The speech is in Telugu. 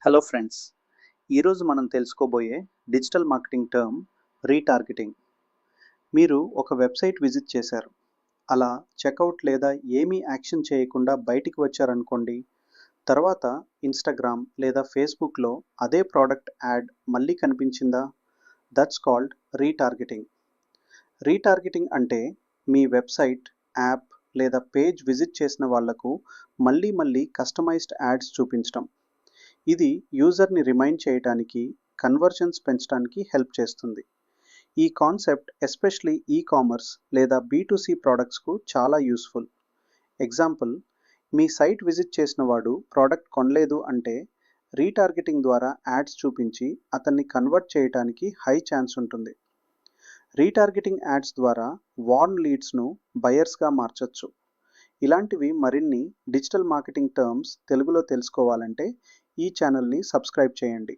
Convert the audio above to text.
హలో ఫ్రెండ్స్, ఈరోజు మనం తెలుసుకోబోయే డిజిటల్ మార్కెటింగ్ టర్మ్ రీటార్గెటింగ్. మీరు ఒక వెబ్సైట్ విజిట్ చేశారు. అలా చెక్అవుట్ లేదా ఏమీ యాక్షన్ చేయకుండా బయటికి వచ్చారనుకోండి. తర్వాత ఇన్స్టాగ్రామ్ లేదా ఫేస్బుక్లో అదే ప్రోడక్ట్ యాడ్ మళ్ళీ కనిపించిందా? That's called retargeting. రీటార్గెటింగ్ అంటే మీ వెబ్సైట్, యాప్ లేదా పేజ్ విజిట్ చేసిన వాళ్లకు మళ్ళీ మళ్ళీ కస్టమైజ్డ్ యాడ్స్ చూపించడం. ఇది యూజర్ని రిమైండ్ చేయడానికి, కన్వర్జన్స్ పెంచడానికి హెల్ప్ చేస్తుంది. ఈ కాన్సెప్ట్ ఎస్పెషలీ ఈ-కామర్స్ లేదా B2C ప్రోడక్ట్స్కు చాలా యూస్ఫుల్. ఎగ్జాంపుల్, మీ సైట్ విజిట్ చేసిన వాడు ప్రోడక్ట్ కొనలేదు అంటే రీటార్గెటింగ్ ద్వారా యాడ్స్ చూపించి అతన్ని కన్వర్ట్ చేయడానికి హై ఛాన్స్ ఉంటుంది. రీటార్గెటింగ్ యాడ్స్ ద్వారా వార్మ్ లీడ్స్ను బయర్స్గా మార్చొచ్చు. ఇలాంటివి మరిన్ని డిజిటల్ మార్కెటింగ్ టర్మ్స్ తెలుగులో తెలుసుకోవాలంటే ఈ ఛానల్ని సబ్స్క్రైబ్ చేయండి.